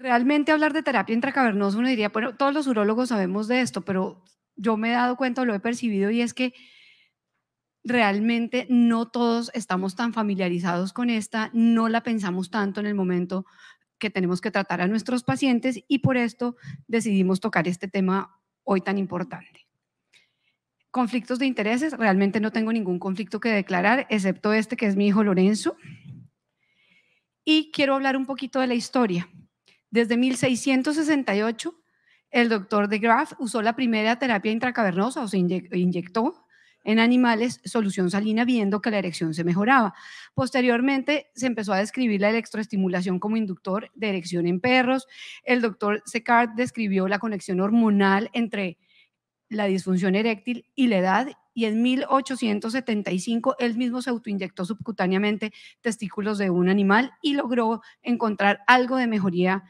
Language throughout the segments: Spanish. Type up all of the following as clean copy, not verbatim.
Realmente hablar de terapia intracavernosa, uno diría, bueno, todos los urólogos sabemos de esto, pero yo me he dado cuenta, lo he percibido y es que realmente no todos estamos tan familiarizados con esta, no la pensamos tanto en el momento que tenemos que tratar a nuestros pacientes y por esto decidimos tocar este tema hoy tan importante. Conflictos de intereses, realmente no tengo ningún conflicto que declarar, excepto este que es mi hijo Lorenzo. Y quiero hablar un poquito de la historia. Desde 1668, el doctor de Graaf usó la primera terapia intracavernosa, o se inyectó en animales solución salina viendo que la erección se mejoraba. Posteriormente se empezó a describir la electroestimulación como inductor de erección en perros. El doctor Secard describió la conexión hormonal entre la disfunción eréctil y la edad, y en 1875 él mismo se autoinyectó subcutáneamente testículos de un animal y logró encontrar algo de mejoría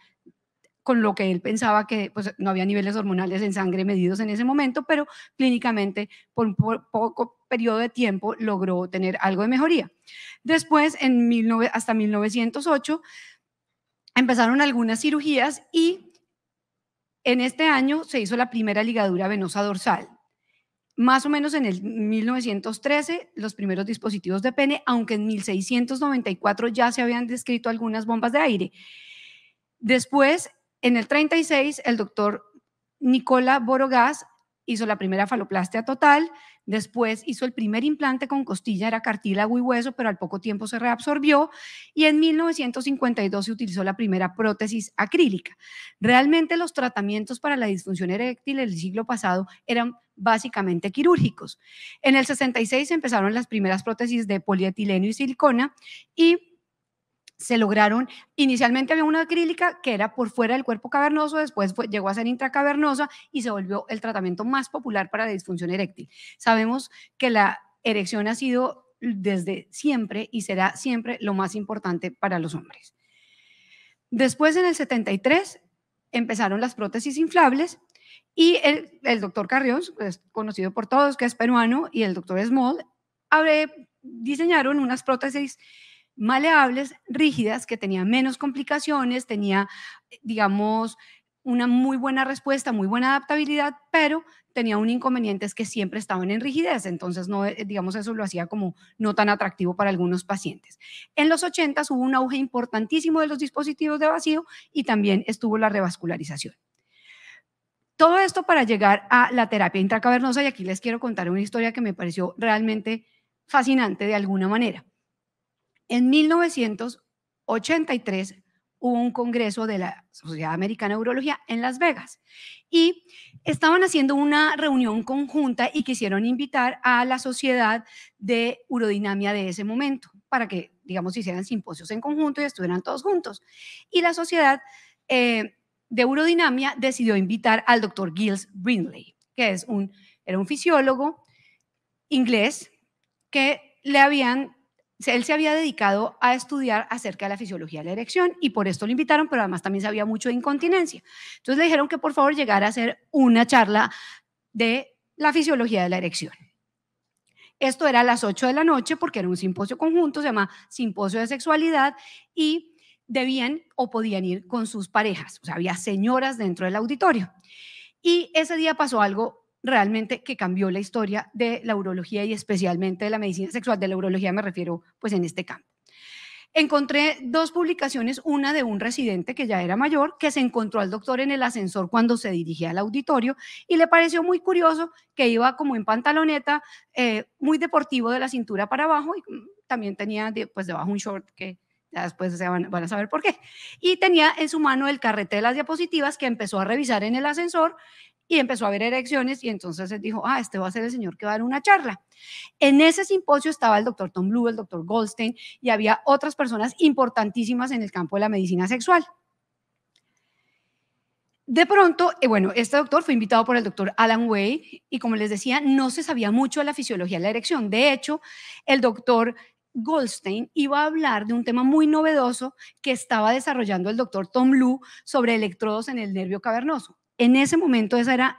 con lo que él pensaba que pues, no había niveles hormonales en sangre medidos en ese momento, pero clínicamente por un poco periodo de tiempo logró tener algo de mejoría. Después, hasta 1908, empezaron algunas cirugías y en este año se hizo la primera ligadura venosa dorsal. Más o menos en el 1913, los primeros dispositivos de pene, aunque en 1694 ya se habían descrito algunas bombas de aire. Después, en el 36, el doctor Nicola Borogas hizo la primera faloplastia total, después hizo el primer implante con costilla, era cartílago y hueso, pero al poco tiempo se reabsorbió, y en 1952 se utilizó la primera prótesis acrílica. Realmente los tratamientos para la disfunción eréctil del siglo pasado eran básicamente quirúrgicos. En el 66 empezaron las primeras prótesis de polietileno y silicona y se lograron, inicialmente había una acrílica que era por fuera del cuerpo cavernoso, después llegó a ser intracavernosa y se volvió el tratamiento más popular para la disfunción eréctil. Sabemos que la erección ha sido desde siempre y será siempre lo más importante para los hombres. Después, en el 73, empezaron las prótesis inflables y el doctor Carrión, pues, conocido por todos, que es peruano, y el doctor Small diseñaron unas prótesis maleables, rígidas, que tenían menos complicaciones, tenía, digamos, una muy buena respuesta, muy buena adaptabilidad, pero tenía un inconveniente, es que siempre estaban en rigidez, entonces no, digamos, eso lo hacía como no tan atractivo para algunos pacientes. En los 80 hubo un auge importantísimo de los dispositivos de vacío y también estuvo la revascularización. Todo esto para llegar a la terapia intracavernosa, y aquí les quiero contar una historia que me pareció realmente fascinante de alguna manera. En 1983 hubo un congreso de la Sociedad Americana de Urología en Las Vegas y estaban haciendo una reunión conjunta y quisieron invitar a la sociedad de urodinamia de ese momento para que, digamos, hicieran simposios en conjunto y estuvieran todos juntos. Y la sociedad de urodinamia decidió invitar al doctor Giles Brindley, que era un fisiólogo inglés que él se había dedicado a estudiar acerca de la fisiología de la erección y por esto lo invitaron, pero además también sabía mucho de incontinencia. Entonces le dijeron que por favor llegara a hacer una charla de la fisiología de la erección. Esto era a las 8 de la noche porque era un simposio conjunto, se llama Simposio de Sexualidad, y debían o podían ir con sus parejas, o sea, había señoras dentro del auditorio. Y ese día pasó algo realmente que cambió la historia de la urología y especialmente de la medicina sexual. De la urología me refiero pues en este campo. Encontré dos publicaciones, una de un residente que ya era mayor, que se encontró al doctor en el ascensor cuando se dirigía al auditorio y le pareció muy curioso que iba como en pantaloneta, muy deportivo de la cintura para abajo y también tenía pues debajo un short que ya después van a saber por qué. Y tenía en su mano el carrete de las diapositivas que empezó a revisar en el ascensor y empezó a ver erecciones y entonces él dijo, este va a ser el señor que va a dar una charla. En ese simposio estaba el doctor Tom Blue, el doctor Goldstein y había otras personas importantísimas en el campo de la medicina sexual. De pronto, bueno, este doctor fue invitado por el doctor Alan Way y como les decía, no se sabía mucho de la fisiología de la erección. De hecho, el doctor Goldstein iba a hablar de un tema muy novedoso que estaba desarrollando el doctor Tom Blue sobre electrodos en el nervio cavernoso. En ese momento esa era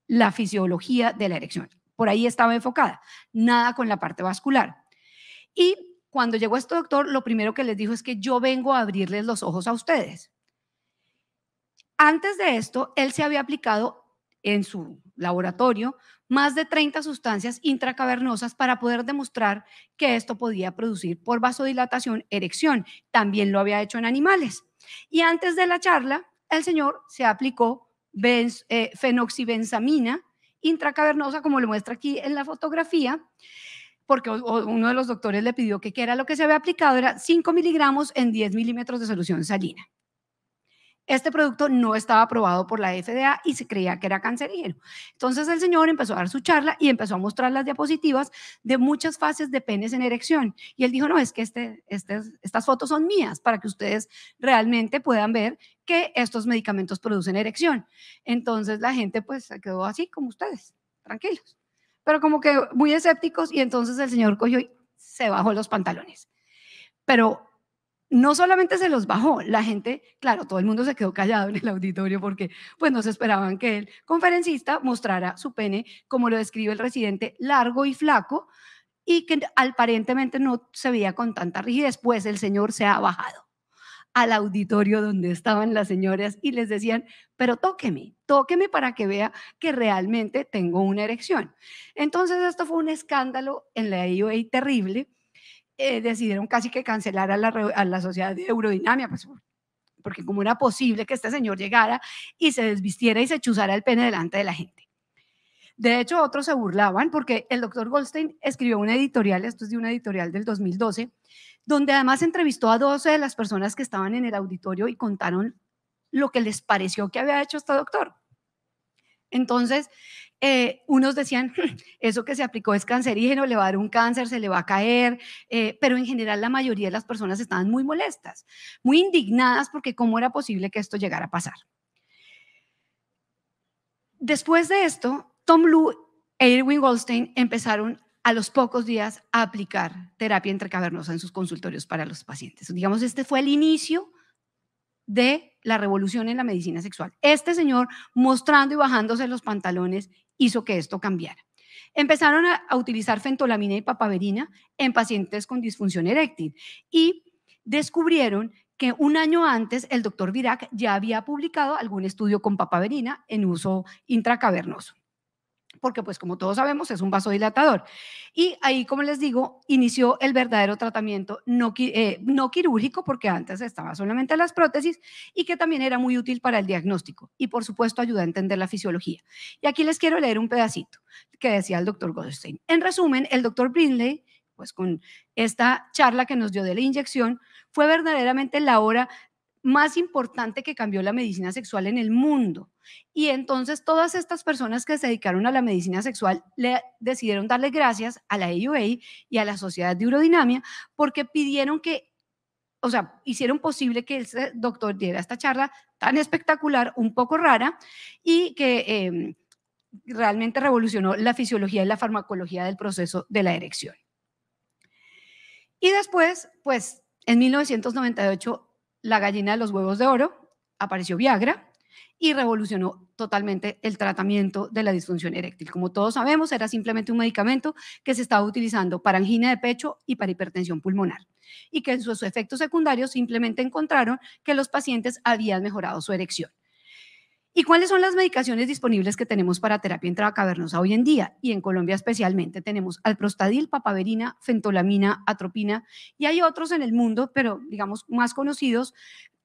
la fisiología de la erección. Por ahí estaba enfocada, nada con la parte vascular. Y cuando llegó este doctor, lo primero que les dijo es que yo vengo a abrirles los ojos a ustedes. Antes de esto, él se había aplicado en su laboratorio más de 30 sustancias intracavernosas para poder demostrar que esto podía producir por vasodilatación erección. También lo había hecho en animales. Y antes de la charla, el señor se aplicó fenoxibenzamina intracavernosa, como lo muestra aquí en la fotografía, porque uno de los doctores le pidió que qué era lo que se había aplicado, era 5 miligramos en 10 milímetros de solución salina. Este producto no estaba aprobado por la FDA y se creía que era cancerígeno. Entonces el señor empezó a dar su charla y empezó a mostrar las diapositivas de muchas fases de penes en erección. Y él dijo, no, es que estas fotos son mías para que ustedes realmente puedan ver que estos medicamentos producen erección. Entonces la gente pues se quedó así como ustedes, tranquilos, pero como que muy escépticos, y entonces el señor cogió y se bajó los pantalones. Pero no solamente se los bajó, la gente, claro, todo el mundo se quedó callado en el auditorio porque pues no se esperaban que el conferencista mostrara su pene, como lo describe el residente, largo y flaco, y que aparentemente no se veía con tanta rigidez, pues el señor se ha bajado al auditorio donde estaban las señoras y les decían, pero tóqueme, tóqueme para que vea que realmente tengo una erección. Entonces esto fue un escándalo en la AUA terrible. Decidieron casi que cancelar a la sociedad de Eurodinamia, pues, porque cómo era posible que este señor llegara y se desvistiera y se chuzara el pene delante de la gente. De hecho, otros se burlaban porque el doctor Goldstein escribió una editorial, esto es de una editorial del 2012, donde además entrevistó a 12 de las personas que estaban en el auditorio y contaron lo que les pareció que había hecho este doctor. Entonces, unos decían, eso que se aplicó es cancerígeno, le va a dar un cáncer, se le va a caer, pero en general la mayoría de las personas estaban muy molestas, muy indignadas porque cómo era posible que esto llegara a pasar. Después de esto, Tom Lu e Irwin Goldstein empezaron a los pocos días a aplicar terapia intracavernosa en sus consultorios para los pacientes. Digamos, este fue el inicio de la revolución en la medicina sexual. Este señor, mostrando y bajándose los pantalones, hizo que esto cambiara. Empezaron a utilizar fentolamina y papaverina en pacientes con disfunción eréctil y descubrieron que un año antes el doctor Virac ya había publicado algún estudio con papaverina en uso intracavernoso, porque pues como todos sabemos es un vasodilatador. Y ahí, como les digo, inició el verdadero tratamiento no quirúrgico, porque antes estaba solamente las prótesis, y que también era muy útil para el diagnóstico y por supuesto ayuda a entender la fisiología. Y aquí les quiero leer un pedacito que decía el doctor Goldstein. En resumen, el doctor Brindley, pues con esta charla que nos dio de la inyección, fue verdaderamente la hora más importante que cambió la medicina sexual en el mundo. Y entonces todas estas personas que se dedicaron a la medicina sexual le decidieron darle gracias a la AUA y a la Sociedad de Urodinamia porque pidieron que, o sea, hicieron posible que ese doctor diera esta charla tan espectacular, un poco rara, y que realmente revolucionó la fisiología y la farmacología del proceso de la erección. Y después, pues, en 1998, la gallina de los huevos de oro, apareció Viagra y revolucionó totalmente el tratamiento de la disfunción eréctil. Como todos sabemos, era simplemente un medicamento que se estaba utilizando para angina de pecho y para hipertensión pulmonar, y que en sus efectos secundarios simplemente encontraron que los pacientes habían mejorado su erección. ¿Y cuáles son las medicaciones disponibles que tenemos para terapia intracavernosa hoy en día? Y en Colombia especialmente tenemos alprostadil, papaverina, fentolamina, atropina, y hay otros en el mundo, pero digamos más conocidos,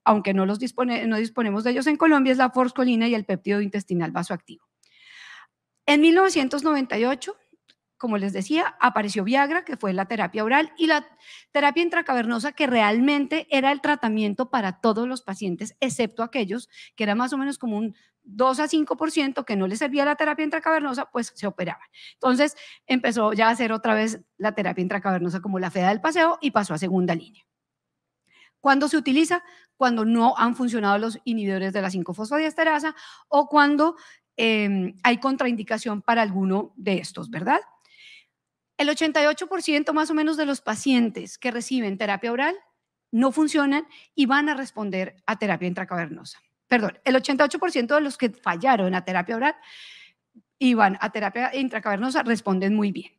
aunque no disponemos de ellos en Colombia, es la forscolina y el péptido intestinal vasoactivo. En 1998, como les decía, apareció Viagra, que fue la terapia oral, y la terapia intracavernosa, que realmente era el tratamiento para todos los pacientes, excepto aquellos que era más o menos como un 2 a 5% que no les servía la terapia intracavernosa, pues se operaban. Entonces empezó ya a hacer otra vez la terapia intracavernosa como la fea del paseo y pasó a segunda línea. ¿Cuándo se utiliza? Cuando no han funcionado los inhibidores de la 5-fosfodiesterasa o cuando hay contraindicación para alguno de estos, ¿verdad? El 88% más o menos de los pacientes que reciben terapia oral no funcionan y van a responder a terapia intracavernosa. Perdón, el 88% de los que fallaron a terapia oral y van a terapia intracavernosa responden muy bien.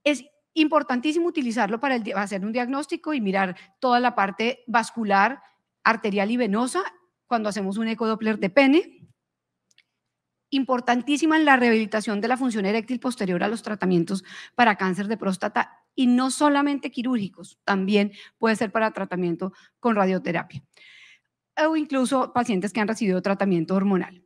Es importantísimo utilizarlo para hacer un diagnóstico y mirar toda la parte vascular, arterial y venosa, cuando hacemos un ecodoppler de pene. Importantísima en la rehabilitación de la función eréctil posterior a los tratamientos para cáncer de próstata y no solamente quirúrgicos, también puede ser para tratamiento con radioterapia o incluso pacientes que han recibido tratamiento hormonal.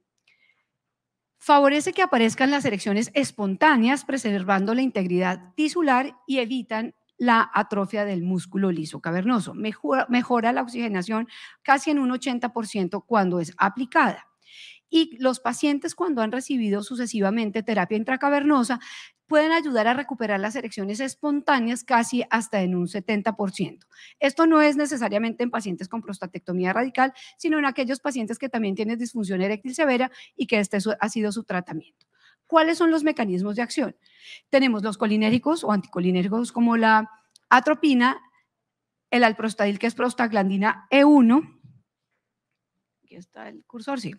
Favorece que aparezcan las erecciones espontáneas, preservando la integridad tisular y evitan la atrofia del músculo liso cavernoso. Mejora la oxigenación casi en un 80% cuando es aplicada. Y los pacientes, cuando han recibido sucesivamente terapia intracavernosa, pueden ayudar a recuperar las erecciones espontáneas casi hasta en un 70%. Esto no es necesariamente en pacientes con prostatectomía radical, sino en aquellos pacientes que también tienen disfunción eréctil severa y que este ha sido su tratamiento. ¿Cuáles son los mecanismos de acción? Tenemos los colinérgicos o anticolinérgicos como la atropina, el alprostadil, que es prostaglandina E1. Aquí está el cursor, sí.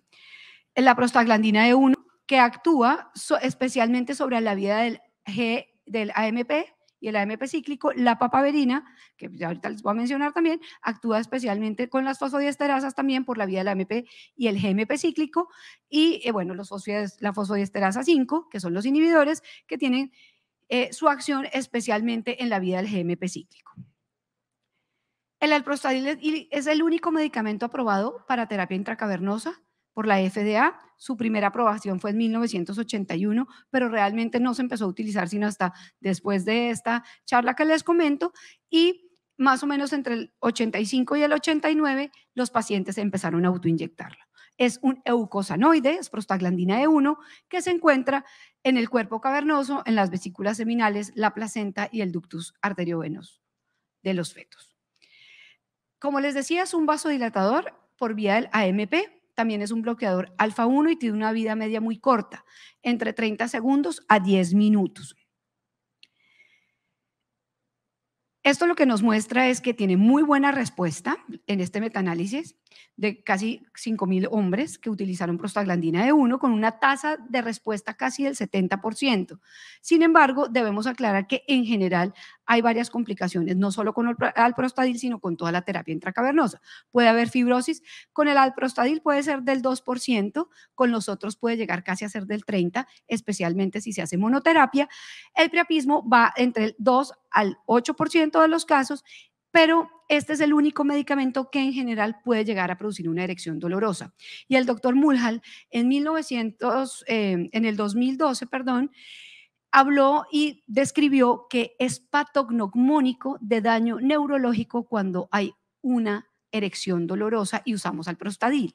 La prostaglandina E1, que actúa especialmente sobre la vía del AMP y el AMP cíclico. La papaverina, que ahorita les voy a mencionar también, actúa especialmente con las fosfodiesterasas también por la vía del AMP y el GMP cíclico. Y bueno, la fosfodiesterasa 5, que son los inhibidores, que tienen su acción especialmente en la vía del GMP cíclico. El alprostadil es el único medicamento aprobado para terapia intracavernosa por la FDA. Su primera aprobación fue en 1981, pero realmente no se empezó a utilizar sino hasta después de esta charla que les comento, y más o menos entre el 85 y el 89 los pacientes empezaron a autoinyectarlo. Es un eucosanoide, es prostaglandina E1, que se encuentra en el cuerpo cavernoso, en las vesículas seminales, la placenta y el ductus arteriovenoso de los fetos. Como les decía, es un vasodilatador por vía del AMP. También es un bloqueador alfa 1 y tiene una vida media muy corta, entre 30 segundos a 10 minutos. Esto lo que nos muestra es que tiene muy buena respuesta en este metaanálisis de casi 5.000 hombres que utilizaron prostaglandina E1 con una tasa de respuesta casi del 70%. Sin embargo, debemos aclarar que en general hay varias complicaciones, no solo con el alprostadil, sino con toda la terapia intracavernosa. Puede haber fibrosis, con el alprostadil puede ser del 2%, con los otros puede llegar casi a ser del 30%, especialmente si se hace monoterapia. El priapismo va entre el 2 al 8% de los casos, pero este es el único medicamento que en general puede llegar a producir una erección dolorosa. Y el doctor Mulhall en el 2012, habló y describió que es patognomónico de daño neurológico cuando hay una erección dolorosa y usamos alprostadil.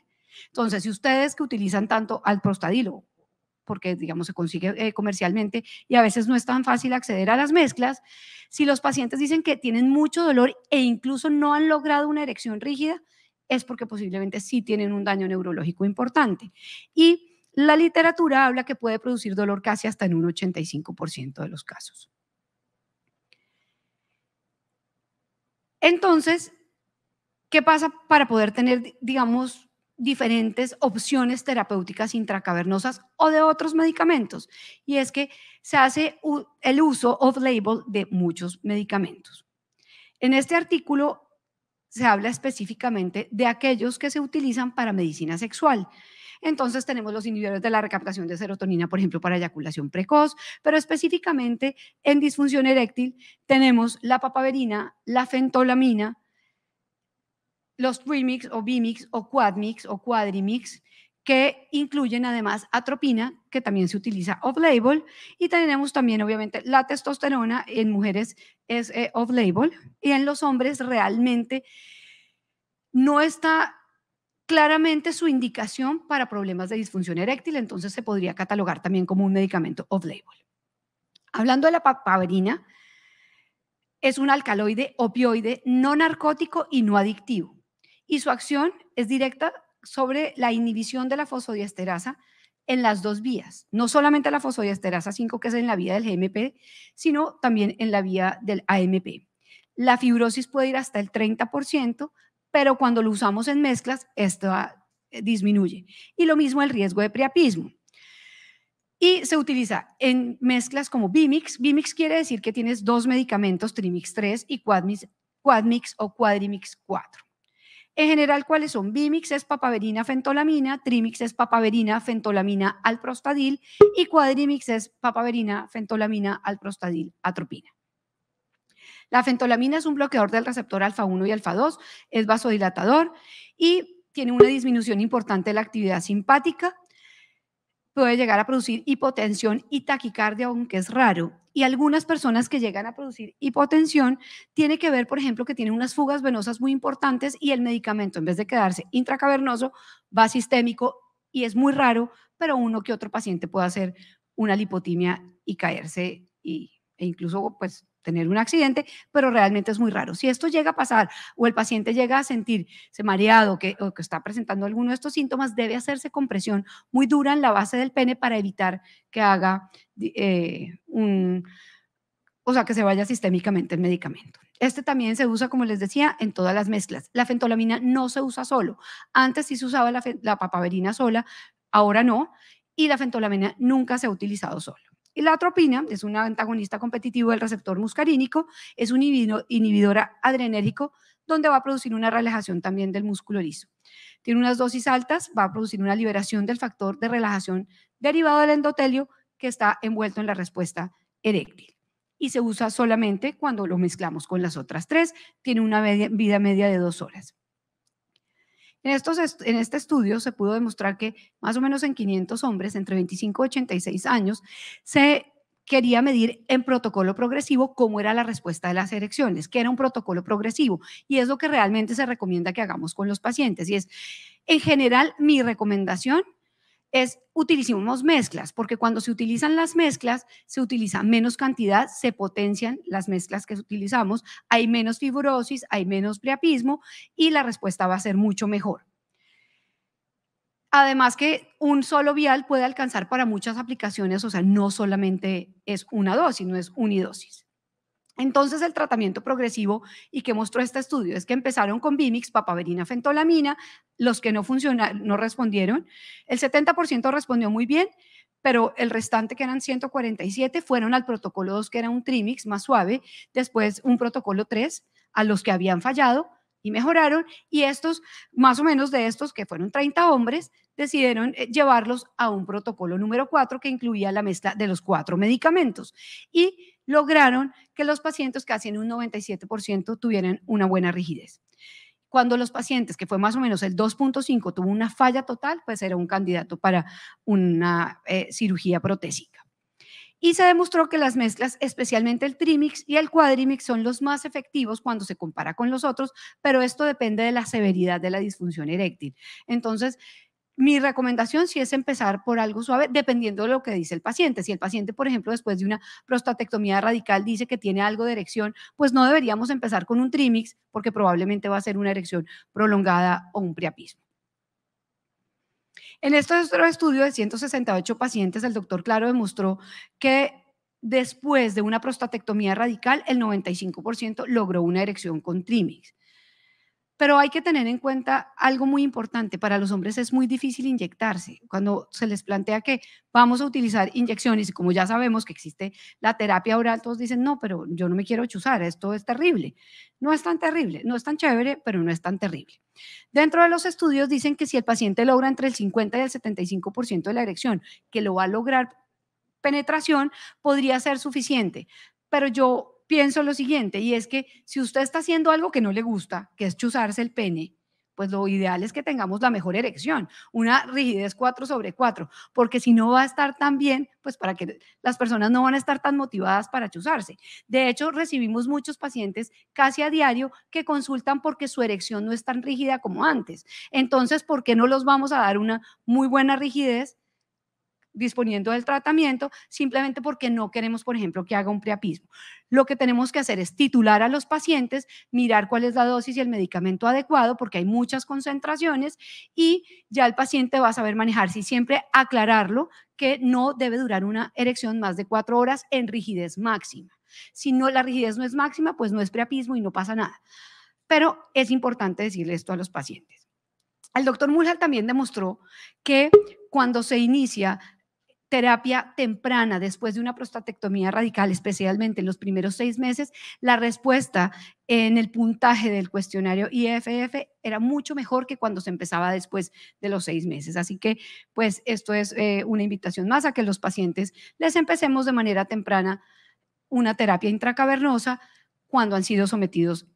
Entonces, si ustedes que utilizan tanto alprostadil, porque digamos se consigue comercialmente y a veces no es tan fácil acceder a las mezclas, si los pacientes dicen que tienen mucho dolor e incluso no han logrado una erección rígida, es porque posiblemente sí tienen un daño neurológico importante. Y la literatura habla que puede producir dolor casi hasta en un 85% de los casos. Entonces, ¿qué pasa para poder tener, digamos, diferentes opciones terapéuticas intracavernosas o de otros medicamentos? Y es que se hace el uso off-label de muchos medicamentos. En este artículo se habla específicamente de aquellos que se utilizan para medicina sexual. Entonces tenemos los inhibidores de la recaptación de serotonina, por ejemplo, para eyaculación precoz, pero específicamente en disfunción eréctil tenemos la papaverina, la fentolamina, los premix o bimix o quadmix o quadrimix, que incluyen además atropina, que también se utiliza off-label, y tenemos también obviamente la testosterona. En mujeres es off-label y en los hombres realmente no está claramente su indicación para problemas de disfunción eréctil, entonces se podría catalogar también como un medicamento off-label. Hablando de la papaverina, es un alcaloide opioide no narcótico y no adictivo, y su acción es directa sobre la inhibición de la fosfodiesterasa en las dos vías, no solamente la fosfodiesterasa 5, que es en la vía del GMP, sino también en la vía del AMP. La fibrosis puede ir hasta el 30%, pero cuando lo usamos en mezclas, esto disminuye. Y lo mismo el riesgo de priapismo. Y se utiliza en mezclas como Bimix. Bimix quiere decir que tienes dos medicamentos, Trimix 3 y Quadmix o Quadrimix 4. En general, ¿cuáles son? Bimix es papaverina fentolamina, Trimix es papaverina fentolamina alprostadil y Quadrimix es papaverina fentolamina alprostadil atropina. La fentolamina es un bloqueador del receptor alfa 1 y alfa 2, es vasodilatador y tiene una disminución importante de la actividad simpática. Puede llegar a producir hipotensión y taquicardia, aunque es raro. Y algunas personas que llegan a producir hipotensión tiene que ver, por ejemplo, que tienen unas fugas venosas muy importantes y el medicamento, en vez de quedarse intracavernoso, va sistémico y es muy raro, pero uno que otro paciente puede hacer una lipotimia y caerse e incluso pues tener un accidente, pero realmente es muy raro. Si esto llega a pasar o el paciente llega a sentirse mareado o que está presentando alguno de estos síntomas, debe hacerse compresión muy dura en la base del pene para evitar que haga o sea, que se vaya sistémicamente el medicamento. Este también se usa, como les decía, en todas las mezclas. La fentolamina no se usa solo. Antes sí se usaba la papaverina sola, ahora no. Y la fentolamina nunca se ha utilizado solo. Y la atropina es un antagonista competitivo del receptor muscarínico, es un inhibidor adrenérgico donde va a producir una relajación también del músculo liso. Tiene unas dosis altas, va a producir una liberación del factor de relajación derivado del endotelio que está envuelto en la respuesta eréctil y se usa solamente cuando lo mezclamos con las otras tres. Tiene una vida media de 2 horas. En este estudio se pudo demostrar que más o menos en 500 hombres entre 25 y 86 años se quería medir en protocolo progresivo cómo era la respuesta de las erecciones, que era un protocolo progresivo, y es lo que realmente se recomienda que hagamos con los pacientes. Y es, en general, mi recomendación es utilicemos mezclas, porque cuando se utilizan las mezclas, se utiliza menos cantidad, se potencian las mezclas que utilizamos, hay menos fibrosis, hay menos priapismo y la respuesta va a ser mucho mejor. Además que un solo vial puede alcanzar para muchas aplicaciones, o sea, no solamente es una dosis, no es unidosis. Entonces, el tratamiento progresivo y que mostró este estudio es que empezaron con Bimix, papaverina, fentolamina, los que no funcionaron, no respondieron. El 70% respondió muy bien, pero el restante, que eran 147, fueron al protocolo 2, que era un Trimix más suave, después un protocolo 3, a los que habían fallado y mejoraron, y estos, más o menos de estos, que fueron 30 hombres, decidieron llevarlos a un protocolo número 4 que incluía la mezcla de los 4 medicamentos y lograron que los pacientes, casi en un 97%, tuvieran una buena rigidez. Cuando los pacientes, que fue más o menos el 2.5, tuvo una falla total, pues era un candidato para una cirugía protésica. Y se demostró que las mezclas, especialmente el Trimix y el Quadrimix, son los más efectivos cuando se compara con los otros, pero esto depende de la severidad de la disfunción eréctil. Entonces, mi recomendación sí es empezar por algo suave, dependiendo de lo que dice el paciente. Si el paciente, por ejemplo, después de una prostatectomía radical dice que tiene algo de erección, pues no deberíamos empezar con un Trimix, porque probablemente va a ser una erección prolongada o un priapismo. En este otro estudio de 168 pacientes, el doctor Claro demostró que después de una prostatectomía radical, el 95% logró una erección con Trimix. Pero hay que tener en cuenta algo muy importante. Para los hombres es muy difícil inyectarse. Cuando se les plantea que vamos a utilizar inyecciones y como ya sabemos que existe la terapia oral, todos dicen, no, pero yo no me quiero chuzar, esto es terrible. No es tan terrible, no es tan chévere, pero no es tan terrible. Dentro de los estudios dicen que si el paciente logra entre el 50 y el 75% de la erección, que lo va a lograr penetración, podría ser suficiente. Pero yo pienso lo siguiente, y es que si usted está haciendo algo que no le gusta, que es chuzarse el pene, pues lo ideal es que tengamos la mejor erección, una rigidez 4/4, porque si no va a estar tan bien, pues para que las personas no van a estar tan motivadas para chuzarse. De hecho, recibimos muchos pacientes casi a diario que consultan porque su erección no es tan rígida como antes. Entonces, ¿por qué no los vamos a dar una muy buena rigidez disponiendo del tratamiento, simplemente porque no queremos, por ejemplo, que haga un priapismo? Lo que tenemos que hacer es titular a los pacientes, mirar cuál es la dosis y el medicamento adecuado, porque hay muchas concentraciones y ya el paciente va a saber manejarse, y siempre aclararlo que no debe durar una erección más de 4 horas en rigidez máxima. Si no, la rigidez no es máxima, pues no es priapismo y no pasa nada. Pero es importante decirle esto a los pacientes. El doctor Mulhall también demostró que cuando se inicia terapia temprana después de una prostatectomía radical, especialmente en los primeros 6 meses, la respuesta en el puntaje del cuestionario IFF era mucho mejor que cuando se empezaba después de los 6 meses. Así que, pues, esto es una invitación más a que los pacientes les empecemos de manera temprana una terapia intracavernosa cuando han sido sometidos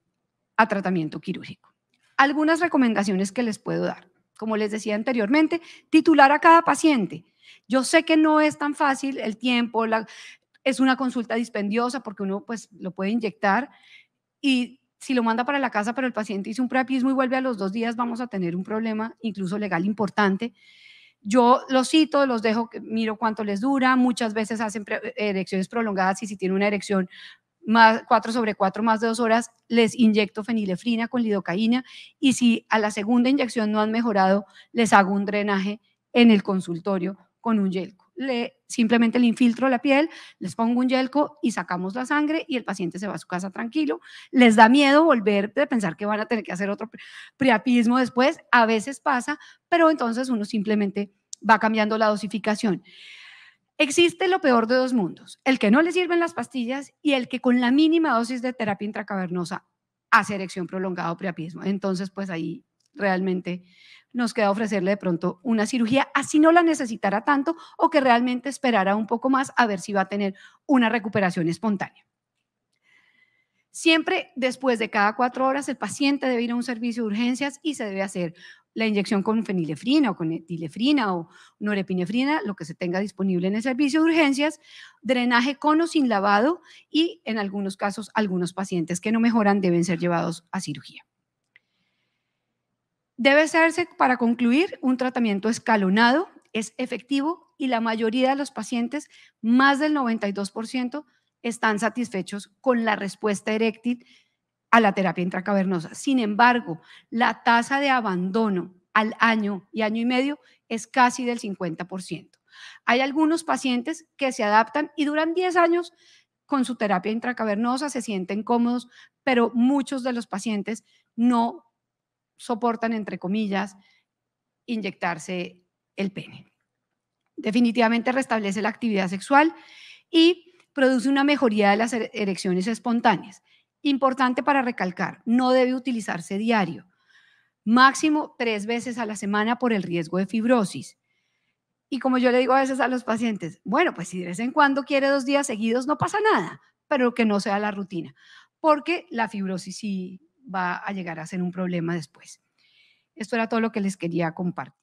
a tratamiento quirúrgico. Algunas recomendaciones que les puedo dar. Como les decía anteriormente, titular a cada paciente. Yo sé que no es tan fácil el tiempo, es una consulta dispendiosa porque uno pues lo puede inyectar y si lo manda para la casa, pero el paciente hizo un preapismo y vuelve a los 2 días, vamos a tener un problema incluso legal importante. Yo los cito, los dejo, miro cuánto les dura, muchas veces hacen erecciones prolongadas y si tiene una erección más 4/4 más de 2 horas, les inyecto fenilefrina con lidocaína y si a la segunda inyección no han mejorado, les hago un drenaje en el consultorio con un yelco. Simplemente le infiltro la piel, les pongo un yelco y sacamos la sangre y el paciente se va a su casa tranquilo. Les da miedo volver de pensar que van a tener que hacer otro priapismo después, a veces pasa, pero entonces uno simplemente va cambiando la dosificación. Existe lo peor de dos mundos, el que no le sirven las pastillas y el que con la mínima dosis de terapia intracavernosa hace erección prolongada o priapismo. Entonces, pues ahí realmente nos queda ofrecerle de pronto una cirugía, así no la necesitara tanto o que realmente esperara un poco más a ver si va a tener una recuperación espontánea. Siempre después de cada 4 horas el paciente debe ir a un servicio de urgencias y se debe hacer la inyección con fenilefrina o con etilefrina o norepinefrina, lo que se tenga disponible en el servicio de urgencias, drenaje con o sin lavado y en algunos casos algunos pacientes que no mejoran deben ser llevados a cirugía. Debe hacerse, para concluir, un tratamiento escalonado, es efectivo y la mayoría de los pacientes, más del 92%, están satisfechos con la respuesta eréctil a la terapia intracavernosa. Sin embargo, la tasa de abandono al año y año y medio es casi del 50%. Hay algunos pacientes que se adaptan y duran 10 años con su terapia intracavernosa, se sienten cómodos, pero muchos de los pacientes no soportan, entre comillas, inyectarse el pene. Definitivamente restablece la actividad sexual y produce una mejoría de las erecciones espontáneas. Importante para recalcar, no debe utilizarse diario, máximo 3 veces a la semana por el riesgo de fibrosis. Y como yo le digo a veces a los pacientes, bueno, pues si de vez en cuando quiere 2 días seguidos, no pasa nada, pero que no sea la rutina, porque la fibrosis sí va a llegar a ser un problema después. Esto era todo lo que les quería compartir.